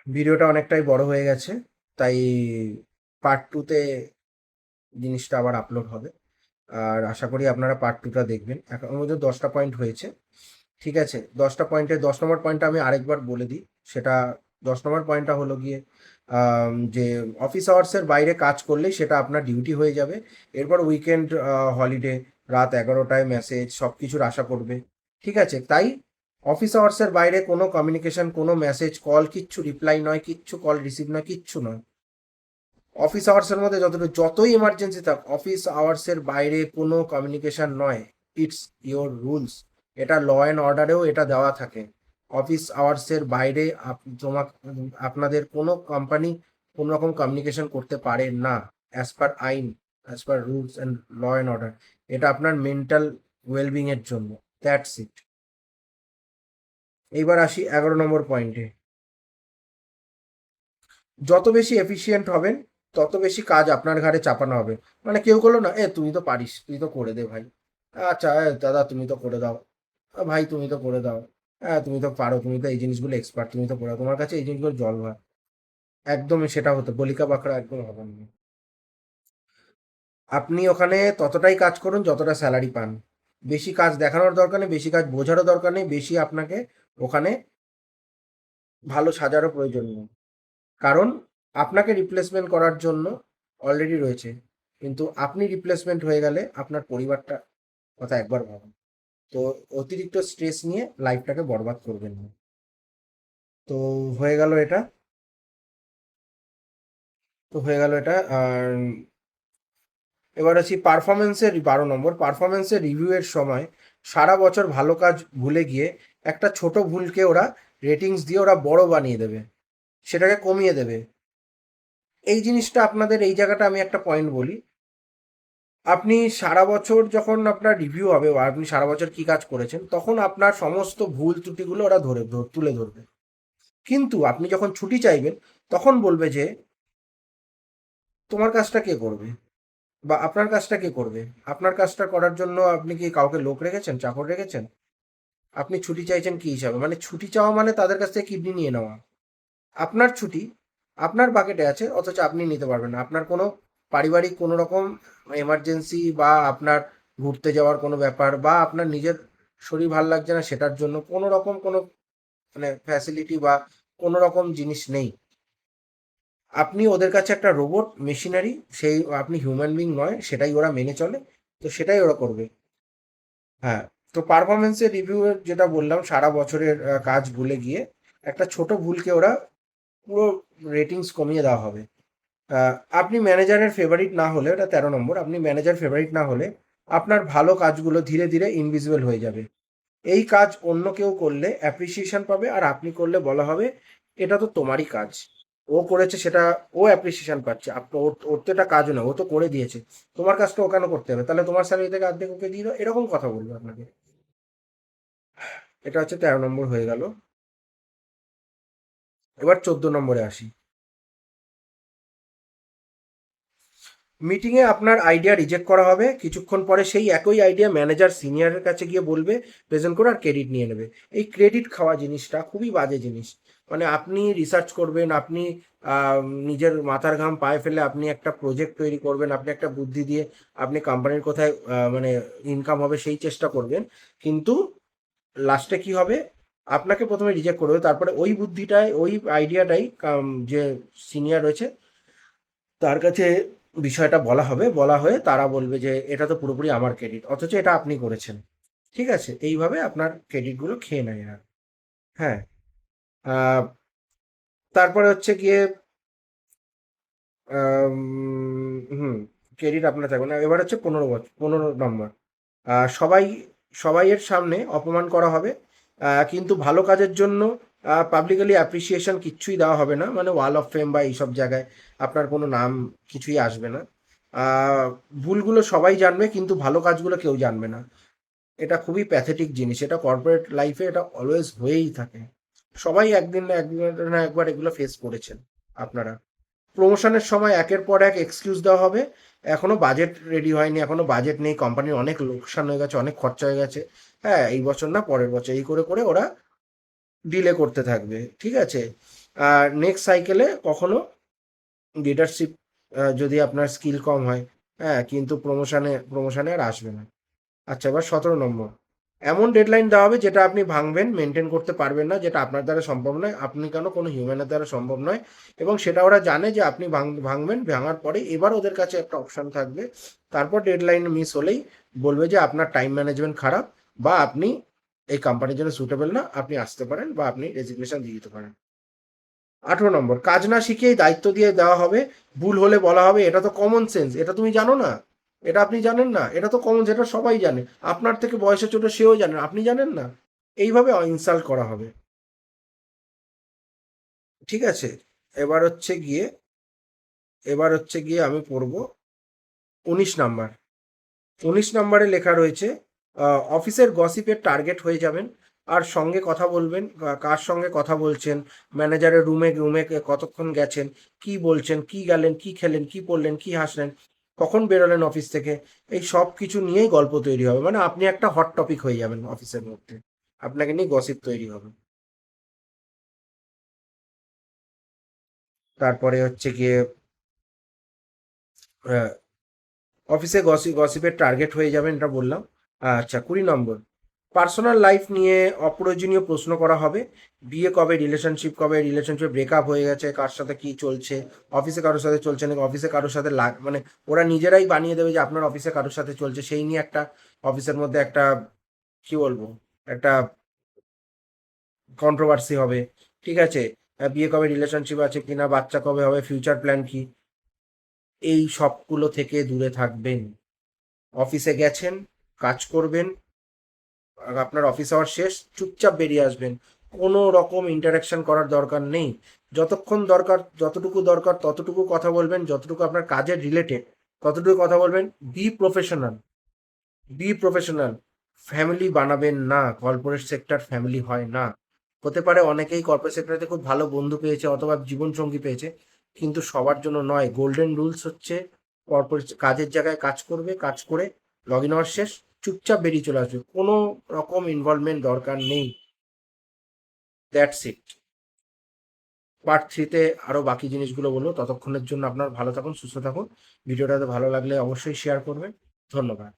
ভিডিওটা অনেকটাই বড় হয়ে গেছে, তাই পার্ট টুতে জিনিসটা আবার আপলোড হবে। আর আশা করি আপনারা পার্ট টুটা দেখবেন। এখন মধ্যে 10টা পয়েন্ট হয়েছে, ঠিক আছে? 10টা পয়েন্টে 10 নম্বর পয়েন্টটা আমি আরেকবার বলে দিই। সেটা 10 নম্বর পয়েন্টটা হলো গিয়ে যে অফিস আওয়ার্সের বাইরে কাজ করলেই সেটা আপনার ডিউটি হয়ে যাবে। এরপর উইকেন্ড, হলিডে, রাত 11টায় মেসেজ সব কিছুর আশা করবে, ঠিক আছে? তাই অফিস আওয়ার্সের বাইরে কোনো কমিউনিকেশন, কোনো মেসেজ, কল কিচ্ছু রিপ্লাই নয়, কিচ্ছু কল রিসিভ নয়, কিচ্ছু নয়। অফিস আওয়ার্সের মধ্যে যতই এমার্জেন্সি থাক, অফিস আওয়ার্সের বাইরে কোনো কমিউনিকেশন নয়। It's your rules. এটা ল অ্যান্ড অর্ডারেও এটা দেওয়া থাকে। অফিস আওয়ার্সের বাইরে আপনাদের কোনো কোম্পানি কোনো রকম কমিউনিকেশন করতে পারে না, অ্যাজ পার আইন, as per rules and law and order. এটা আপনার মেন্টাল ওয়েলবিং এর জন্য। That's it. এইবার আসি 11 নম্বর পয়েন্টে। যত বেশি এফিশিয়েন্ট হবেন, তত বেশি কাজ আপনার ঘাড়ে চাপানো হবে। মানে কেউ করলো না, তুই তো পারিস, তুই তো করে দে ভাই। আচ্ছা, দাদা তুমি তো করে দাও। ভাই তুমি তো করে দাও। হ্যাঁ, তুমি তো পারো, তুমি তো এই জিনিসগুলো এক্সপার্ট, তুমি তো করে দাও, তোমার কাছে এই জিনিসগুলো জল ভাত। একদমই সেটা হতো বলিকা বাঁকড়া, একদম হবেন না। আপনি ওখানে ততটাই কাজ করুন যতটা স্যালারি পান। বেশি কাজ দেখানোর দরকার নেই, বেশি কাজ বোঝারও দরকার নেই, বেশি আপনাকে ওখানে ভালো সাজারও প্রয়োজন নেই। কারণ আপনাকে রিপ্লেসমেন্ট করার জন্য অলরেডি রয়েছে। কিন্তু আপনি রিপ্লেসমেন্ট হয়ে গেলে আপনার পরিবারটা কথা একবার ভাবুন। তো অতিরিক্ত স্ট্রেস নিয়ে লাইফটাকে বরবাদ করবেন না। তো হয়ে গেল এটা। আর এবার আছি পারফরমেন্সের 12 নম্বর। পারফরমেন্সের রিভিউয়ের সময় সারা বছর ভালো কাজ ভুলে গিয়ে একটা ছোট ভুলকে ওরা রেটিংস দিয়ে ওরা বড় বানিয়ে দেবে, সেটাকে কমিয়ে দেবে। এই জিনিসটা আপনাদের, এই জায়গাটা আমি একটা পয়েন্ট বলি। আপনি সারা বছর যখন আপনার রিভিউ হবে বা আপনি সারা বছর কি কাজ করেছেন, তখন আপনার সমস্ত ভুল ত্রুটিগুলো ওরা তুলে ধরবে। কিন্তু আপনি যখন ছুটি চাইবেন, তখন বলবে যে তোমার কাজটা কে করবে, বা আপনার কাজটা কে করবে। আপনার কাজটা করার জন্য আপনি কি কাউকে লোক রেখেছেন, চাকর রেখেছেন? আপনি ছুটি চাইছেন কি হিসাবে? মানে ছুটি চাওয়া মানে তাদের কাছ থেকে কিডনি নিয়ে নেওয়া। আপনার ছুটি আপনার বাকেটে আছে, অথচ আপনি নিতে পারবেন না। আপনার কোনো পারিবারিক কোনো রকম এমার্জেন্সি, বা আপনার ঘুরতে যাওয়ার কোনো ব্যাপার, বা আপনার নিজের শরীর ভাল লাগছে না সেটার জন্য কোনো রকম কোনো মানে ফ্যাসিলিটি বা কোনো রকম জিনিস নেই। আপনি ওদের কাছে একটা রোবট মেশিনারি, সেই আপনি হিউম্যান বিং নয়, সেটাই ওরা মেনে চলে। তো সেটাই ওরা করবে। হ্যাঁ। তো পারফরমেন্সের রিভিউ এর যেটা বললাম, সারা বছরের কাজ ভুলে গিয়ে একটা ছোট ভুলকে ওরা পুরো রেটিংস কমিয়ে দেওয়া হবে। আপনি ম্যানেজারের ফেভারিট না হলে, এটা 13 নম্বর, আপনি ম্যানেজার ফেভারিট না হলে আপনার ভালো কাজগুলো ধীরে ধীরে ইনভিজিবল হয়ে যাবে। এই কাজ অন্য কেউ করলে অ্যাপ্রিসিয়েশন পাবে, আর আপনি করলে বলা হবে এটা তো তোমারই কাজ। ও করেছে সেটা, ও অ্যাপ্রিসিয়েশন পাচ্ছে, ওর তো এটা কাজও না, ও তো করে দিয়েছে। তোমার কাজটা ও কেন করতে হবে? তাহলে তোমার স্যালারি থেকে অর্ধেক ওকে দিয়ে দাও, এরকম কথা বলবে আপনাকে। এটা হচ্ছে 13 নম্বর হয়ে গেল। এবার 14 নম্বরে আসি। মিটিংয়ে আপনার আইডিয়া রিজেক্ট করা হবে, কিছুক্ষণ পরে সেই একই আইডিয়া ম্যানেজার সিনিয়রের কাছে গিয়ে বলবে, প্রেজেন্ট করে আর ক্রেডিট নিয়ে নেবে। এই ক্রেডিট খাওয়া জিনিসটা খুবই বাজে জিনিস। মানে আপনি রিসার্চ করবেন, আপনি নিজের মাথার ঘাম পায়ে ফেলে আপনি একটা প্রজেক্ট তৈরি করবেন, আপনি একটা বুদ্ধি দিয়ে আপনি কোম্পানির কোথায় মানে ইনকাম হবে সেই চেষ্টা করবেন। কিন্তু লাস্টে কি হবে? আপনাকে প্রথমে রিজেক্ট করবে, তারপরে ওই বুদ্ধিটাই, ওই আইডিয়াটাই যে সিনিয়র রয়েছে তার কাছে বিষয়টা বলা হবে, বলা হয়ে তারা বলবে যে এটা তো পুরোপুরি আমার ক্রেডিট, অথচ এটা আপনি করেছেন। ঠিক আছে? এইভাবে আপনার ক্রেডিটগুলো খেয়ে নেয় এরা। হ্যাঁ। আহ, তারপরে হচ্ছে গিয়ে হুম, ক্রেডিট আপনার থাকবে না। এবার হচ্ছে 15 নম্বর। সবাই সবাইয়ের সামনে অপমান করা হবে, কিন্তু ভালো কাজের জন্য পাবলিকলি অ্যাপ্রিসিয়েশন কিচ্ছুই দেওয়া হবে না, মানে ওয়াল অফ ফেম বা এইসব জায়গায় আপনার কোনো নাম কিছুই আসবে না। আহ, ভুলগুলো সবাই জানবে, কিন্তু ভালো কাজগুলো কেউ জানবে না। এটা খুবই প্যাথেটিক জিনিস, এটা কর্পোরেট লাইফে এটা অলওয়েজ হয়েই থাকে। সবাই একদিন না একদিন না একবার এগুলো ফেস করেছেন আপনারা। প্রমোশনের সময় একের পর এক এক্সকিউজ দেওয়া হবে, এখনো বাজেট রেডি হয়নি, এখনো বাজেট নেই, কোম্পানির অনেক লোকসান হয়ে গেছে, অনেক খরচা হয়ে গেছে। হ্যাঁ, এই বছর না পরের বছর, এই করে করে ওরা ডিলে করতে থাকবে। ঠিক আছে? নেক্সট সাইকেলে কখনো লিডারশিপ যদি আপনার স্কিল কম হয়, হ্যাঁ, কিন্তু প্রমোশনে আর আসবে না। আচ্ছা, এবার 17 নম্বর, এমন ডেডলাইন দেওয়া হবে যেটা আপনি ভাঙবেন, মেনটেন করতে পারবেন না, যেটা আপনার দ্বারা সম্ভব নয়, আপনি কেন কোনো হিউম্যানের দ্বারা সম্ভব নয়, এবং সেটা ওরা জানে যে আপনি ভাঙবেন। ভাঙার পরে এবার ওদের কাছে একটা অপশন থাকবে, তারপর ডেডলাইন মিস হলেই বলবে যে আপনার টাইম ম্যানেজমেন্ট খারাপ, বা আপনি এই কোম্পানির জন্য সুটেবল না, আপনি আসতে পারেন বা আপনি রেজিগনেশন দিয়ে দিতে পারেন। 18 নম্বর, কাজ না শিখেই দায়িত্ব দিয়ে দেওয়া হবে, ভুল হলে বলা হবে এটা তো কমন সেন্স, এটা তুমি জানো না, এটা আপনি জানেন না, এটা তো কমন, যেটা সবাই জানে, আপনার থেকে বয়সে ছোট সেও জানে, আপনি জানেন না, এইভাবে ইনসাল্ট করা হবে। ঠিক আছে, এবার হচ্ছে গিয়ে এবার হচ্ছে গিয়ে আমি পড়বো 19 নাম্বার। 19 নম্বরে লেখা রয়েছে, অফিসের গসিপের টার্গেট হয়ে যাবেন, আর সঙ্গে কথা বলবেন, কার সঙ্গে কথা বলছেন, ম্যানেজারের রুমে রুমে কতক্ষণ গেছেন, কি বলছেন, কি গেলেন, কি খেলেন, কি পড়লেন, কি হাসলেন, কখন বেরোলেন অফিস থেকে, এই সব কিছু নিয়েই গল্প তৈরি হবে, মানে আপনি একটা হট টপিক হয়ে যাবেন অফিসের মধ্যে, আপনাকে নিয়ে গসিপ তৈরি হবে। তারপরে হচ্ছে গিয়ে অফিসে গসিপের টার্গেট হয়ে যাবেন, এটা বললাম। আচ্ছা, 20 নম্বর, পার্সোনাল লাইফ নিয়ে অপ্রয়োজনীয় প্রশ্ন করা হবে, বিয়ে কবে, রিলেশনশিপ ব্রেকআপ হয়ে গেছে, কার সাথে কি চলছে, অফিসে কারোর সাথে চলছে নাকি, অফিসে কারোর সাথে মানে ওরা নিজেরাই বানিয়ে দেবে যে আপনার অফিসে কারোর সাথে চলছে, সেই নিয়ে একটা অফিসের মধ্যে একটা, কি বলবো, একটা কন্ট্রোভার্সি হবে। ঠিক আছে, বিয়ে কবে, রিলেশনশিপ আছে কিনা, বাচ্চা কবে হবে, ফিউচার প্ল্যান কি, এই সবগুলো থেকে দূরে থাকবেন। অফিসে গেছেন, কাজ করবেন, আর আপনার অফিস আওয়ার শেষ, চুপচাপ বেরিয়ে আসবেন, কোনো রকম ইন্টারাকশন করার দরকার নেই। যতক্ষণ দরকার, যতটুকু দরকার ততটুকু কথা বলবেন, যতটুকু আপনার কাজের রিলেটেড ততটুকু কথা বলবেন। Be professional, be professional. Family বানাবেন না, কর্পোরেট সেক্টর ফ্যামিলি হয় না। হতে পারে অনেকেই কর্পোরেট সেক্টরে খুব ভালো বন্ধু পেয়েছে অথবা জীবনসঙ্গী পেয়েছে, কিন্তু সবার জন্য নয়। গোল্ডেন রুলস হচ্ছে, কর্পোরেট কাজের জায়গায় কাজ করবে, কাজ করে লগ ইন আওয়ার শেষ, চুপচাপ বেরিয়ে চলে আসবে, কোনো রকম ইনভলভমেন্ট দরকার নেই। That's it. পার্ট 3-তে আরও বাকি জিনিসগুলো বলবো, ততক্ষণের জন্য আপনার ভালো থাকুন, সুস্থ থাকুন। ভিডিওটাতে ভালো লাগলে অবশ্যই শেয়ার করবেন। ধন্যবাদ।